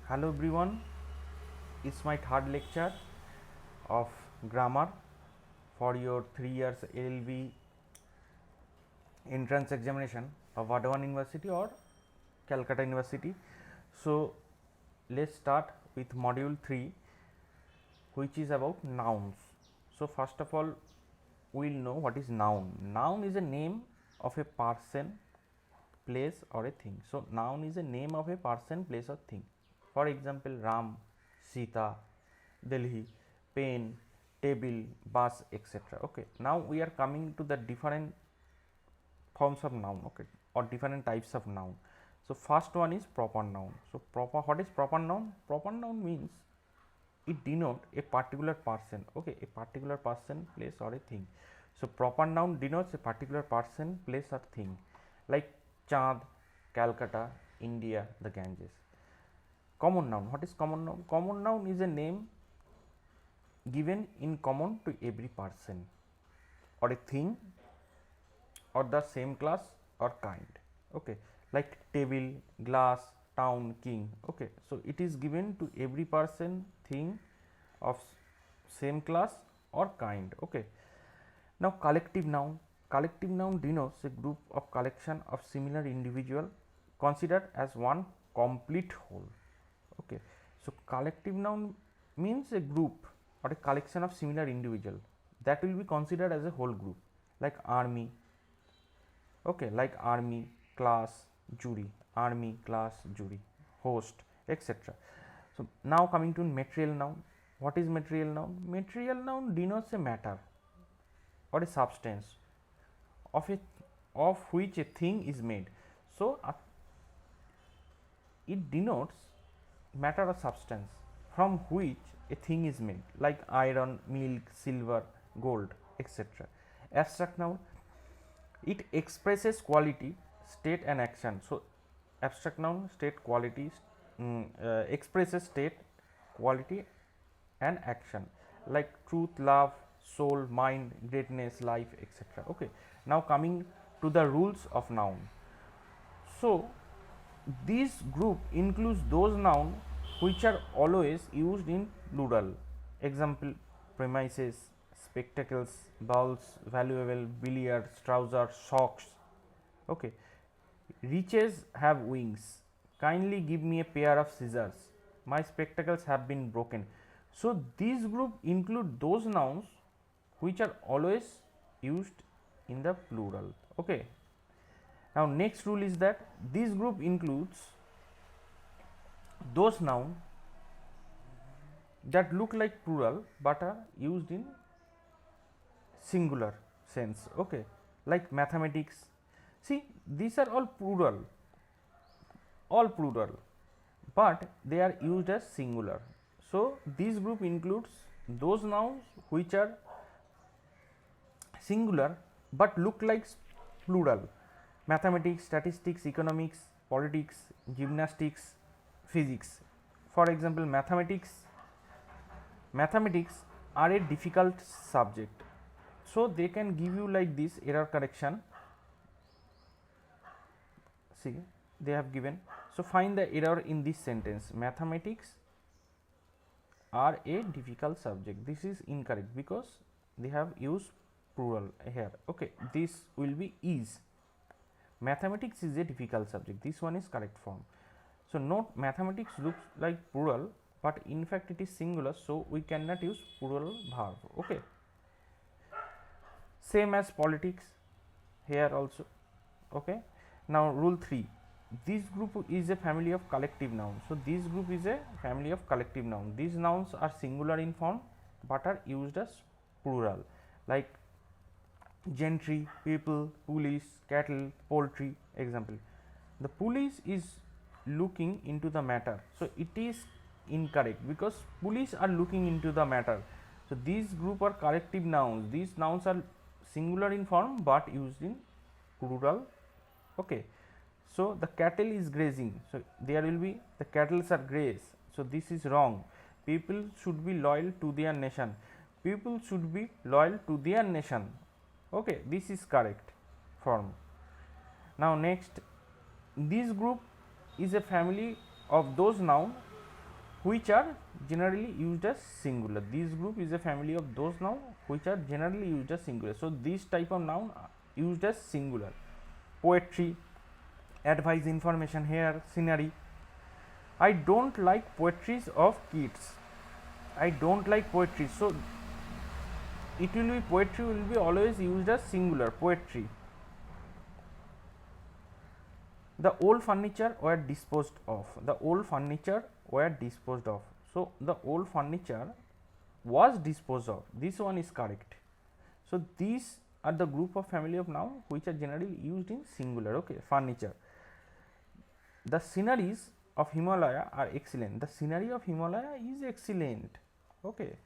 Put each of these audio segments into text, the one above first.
Hello everyone, it's my third lecture of grammar for your 3 years LLB entrance examination of Burdwan University or Calcutta University. So let's start with module 3, which is about nouns. So first of all, we will know what is noun. Noun is a name of a person, place or a thing. So noun is a name of a person, place or thing. For example, Ram, Sita, Delhi, pen, table, bus, etc. Okay. Now we are coming to the different forms of noun, okay, or different types of noun. So first one is proper noun. So what is proper noun? Proper noun means it denote a particular person, okay, a particular person, place or a thing. So proper noun denotes a particular person, place or thing, like Chand, Calcutta, India, the Ganges. Common noun. What is common noun? Common noun is a name given in common to every person or a thing or the same class or kind, okay, like table, glass, town, king, okay. So it is given to every person, thing of same class or kind, okay. Now collective noun. Collective noun denotes a group of collection of similar individual considered as one complete whole, okay. So collective noun means a group or a collection of similar individual that will be considered as a whole group, like army, okay, like army, class, jury, army, class, jury, host, etc. So now coming to material noun. What is material noun? Material noun denotes a matter or a substance of which a thing is made. So it denotes matter or substance from which a thing is made, like iron, milk, silver, gold, etc. Abstract noun, it expresses quality, state and action. So abstract noun state quality, expresses state, quality and action, like truth, love, soul, mind, greatness, life, etc. Okay. Now coming to the rules of noun. So this group includes those nouns which are always used in plural. Example, premises, spectacles, balls, valuable, billiards, trousers, socks. Okay. Riches have wings. Kindly give me a pair of scissors. My spectacles have been broken. So this group include those nouns which are always used in the plural, okay. Now next rule is that this group includes those nouns that look like plural but are used in singular sense, okay, like mathematics. See, these are all plural, but they are used as singular. So this group includes those nouns which are singular but look like plural: mathematics, statistics, economics, politics, gymnastics, physics. For example, mathematics are a difficult subject, so they can give you like this error correction. See, they have given, so find the error in this sentence: mathematics are a difficult subject. This is incorrect because they have used plural here, okay. This will be is. Mathematics is a difficult subject. This one is correct form. So note, mathematics looks like plural, but in fact it is singular, so we cannot use plural verb, okay. Same as politics here also, okay. Now rule 3, this group is a family of collective nouns. So this group is a family of collective nouns. These nouns are singular in form but are used as plural, like gentry, people, police, cattle, poultry. Example, the police is looking into the matter. So it is incorrect because police are looking into the matter. So these group are collective nouns. These nouns are singular in form but used in plural, okay. So the cattle is grazing. So there will be the cattle are graze. So this is wrong. People should be loyal to their nation. People should be loyal to their nation, okay. This is correct form. Now next, this group is a family of those nouns which are generally used as singular. This group is a family of those noun which are generally used as singular. So this type of noun are used as singular. Poetry, advice, information, hair, scenery. I don't like poetries of kids. I don't like poetry. So it will be, poetry will be always used as singular, poetry. The old furniture were disposed of. The old furniture were disposed of. So the old furniture was disposed of. This one is correct. So these are the group of family of noun which are generally used in singular. Okay, furniture. The sceneries of Himalaya are excellent. The scenery of Himalaya is excellent. Okay.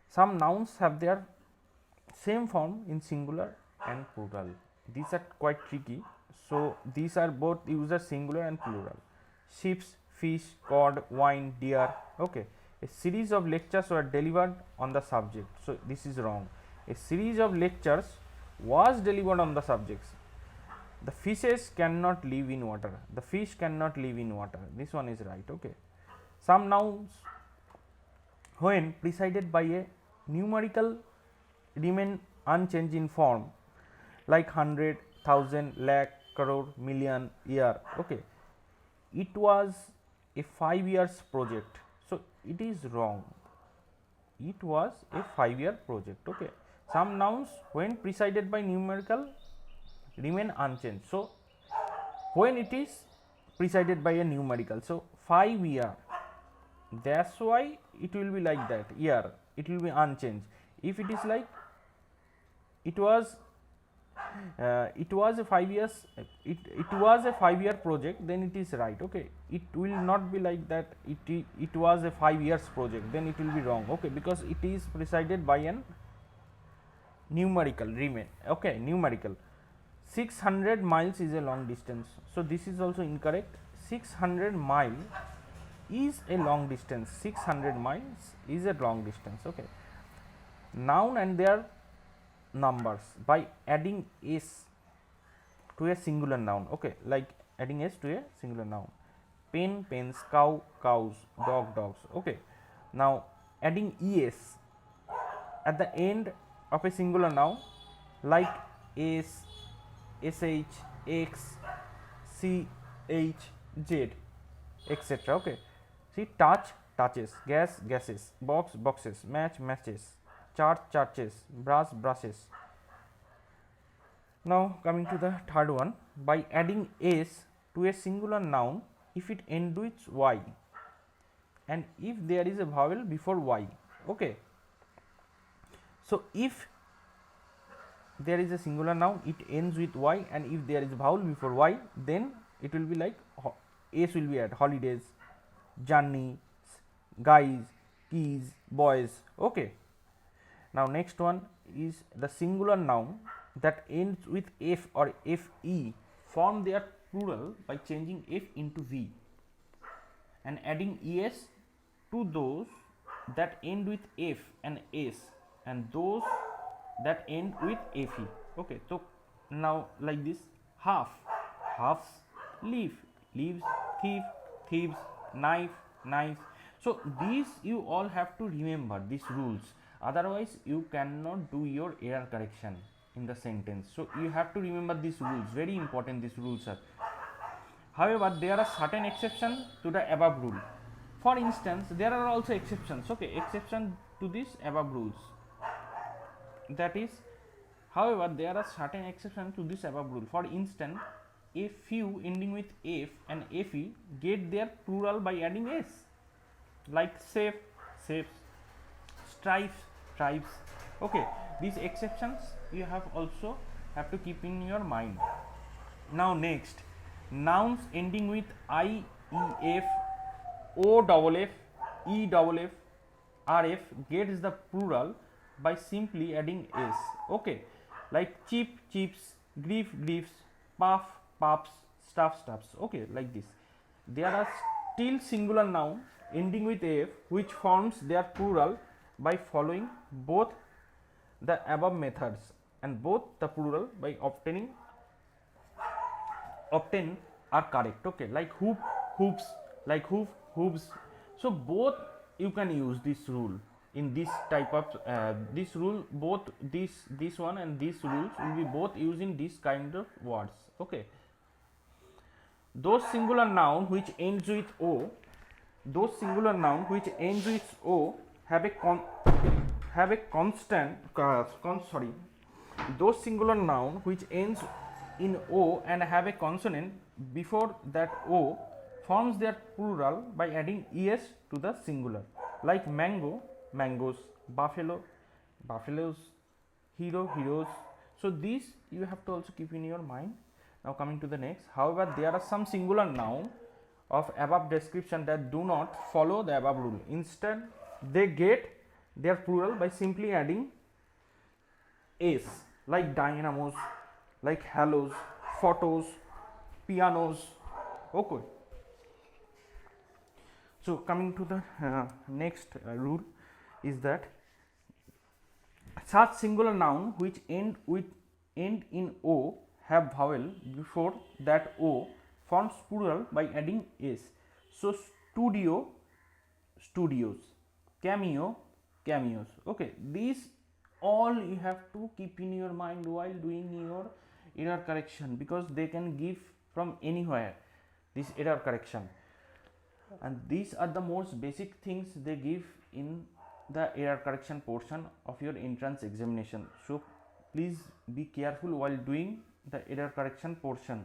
Some nouns have their same form in singular and plural. These are quite tricky. So these are both used as singular and plural. Ships, fish, cod, wine, deer. Okay. A series of lectures were delivered on the subject. So this is wrong. A series of lectures was delivered on the subjects. The fishes cannot live in water. The fish cannot live in water. This one is right. Okay. Some nouns, when preceded by a numerical, remain unchanged in form, like 100, 1000, lakh, crore, million, year. Okay. It was a 5 years project. So it is wrong. It was a 5-year project. Okay. Some nouns, when preceded by numerical, remain unchanged. So when it is preceded by a numerical, so 5 year, that's why it will be like that, year, it will be unchanged. If it is like it was a 5 years, it was a 5-year project, then it is right. Okay. It will not be like that, it was a 5 years project, then it will be wrong. Okay, because it is preceded by an numerical, remain. Okay, numerical. 600 miles is a long distance. So this is also incorrect. 600 mile is a long distance. 600 miles is a long distance. Okay. Noun and their numbers by adding s to a singular noun. Okay, like adding s to a singular noun. Pen, pens, cow, cows, dog, dogs. Okay. Now adding es at the end of a singular noun, like s, sh, x, ch, z, etc. Okay. See, touch, touches, gas, gases, box, boxes, match, matches, church, churches, brush, brushes. Now coming to the third one, by adding s to a singular noun if it ends with y and if there is a vowel before y. Okay. So if there is a singular noun, it ends with y, and if there is a vowel before y, then it will be like s will be added. Holidays, journey, guys, keys, boys. Okay. Now next one is the singular noun that ends with f or fe form their plural by changing f into v and adding es to those that end with f and s and those that end with fe. Okay. So now like this: half, halves, leaf, leaves, thief, thieves, knife, knives. So these you all have to remember these rules, otherwise you cannot do your error correction in the sentence. So you have to remember these rules, very important these rules are. However, there are certain exceptions to the above rule. For instance, there are also exceptions. Okay, exception to these above rules. That is, however, there are certain exceptions to this above rule. For instance, a few ending with f and fe get their plural by adding s, like safe, safes, stripes, stripes. Okay, these exceptions you also have to keep in your mind. Now next, nouns ending with I, E, F, O, F, E, F, R, F gets the plural by simply adding s. Okay, like cheap, cheaps, grief, griefs, puff, puffs, stuff, stuffs. Okay, like this. There are still singular noun ending with f which forms their plural by following both the above methods, and both the plural by obtain are correct. Okay, like hoop, hoops, like hoof, hooves. So both you can use this rule in this type of this rule, both this one and this rules will be both used in this kind of words. Okay, those singular noun which ends with o, those singular noun which ends with o have a constant sorry, those singular noun which ends in o and have a consonant before that o forms their plural by adding es to the singular, like mango, mangoes, buffalo, buffaloes, hero, heroes. So these you have to also keep in your mind. Now coming to the next, however, there are some singular noun of above description that do not follow the above rule. Instead, they get their plural by simply adding s, like dynamos, like halos, photos, pianos. Okay. So coming to the next rule is that such singular noun which end in o have vowel before that o forms plural by adding s. So studio, studios, cameo, cameos. Okay, these all you have to keep in your mind while doing your error correction, because they can give from anywhere this error correction, and these are the most basic things they give in the error correction portion of your entrance examination. So please be careful while doing the error correction portion,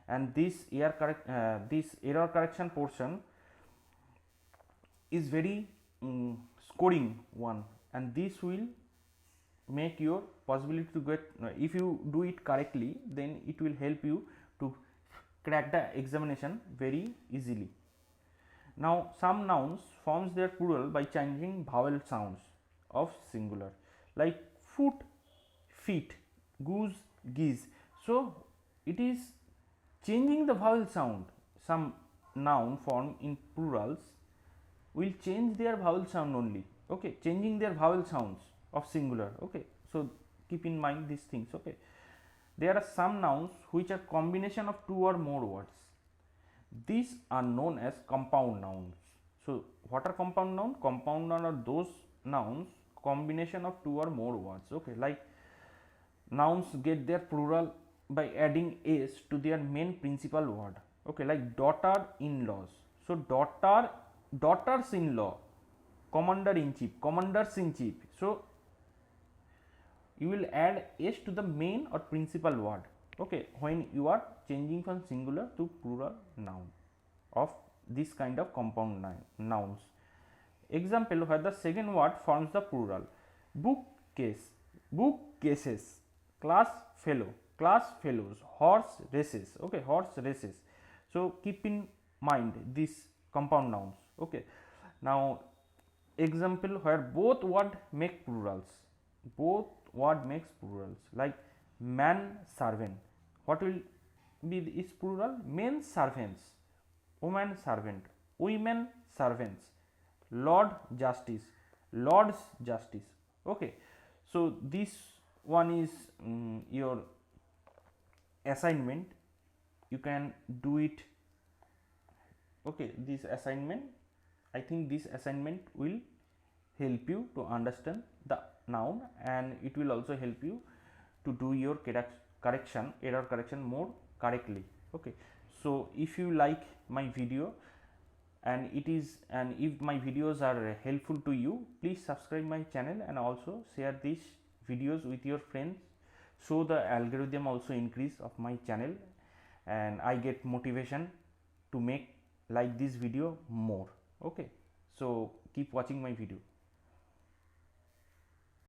and this error correction portion is very scoring one, and this will make your possibility to get, if you do it correctly, then it will help you to crack the examination very easily. Now some nouns forms their plural by changing vowel sounds of singular, like foot, feet, goose, geese. So it is changing the vowel sound. Some noun form in plurals will change their vowel sound only. Okay, changing their vowel sounds of singular. Okay, so keep in mind these things. Okay, there are some nouns which are combination of two or more words. These are known as compound nouns. So what are compound noun? Compound noun are those nouns combination of two or more words. Okay, like nouns get their plural by adding s to their main principal word. Okay, like daughter-in-laws. So daughters-in-law, commander-in-chief, commanders-in-chief. So you will add s to the main or principal word. Okay, when you are changing from singular to plural noun of this kind of compound nouns. Example, where the second word forms the plural: bookcase, bookcases, class fellow, class fellows, horse races. Okay, horse races. So keep in mind these compound nouns. Okay, now example where both word make plurals, both word makes plurals, like man servant. What will be is plural? Men servants, woman servant, women servants, lord justice, lords justice. Okay, so this one is your assignment. You can do it. Okay, this assignment, I think this assignment will help you to understand the noun, and it will also help you to do your correction, error correction more correctly. Okay, so if you like my video and if my videos are helpful to you, please subscribe my channel and also share these videos with your friends, so the algorithm also increase of my channel and I get motivation to make like this video more. Okay, so keep watching my video.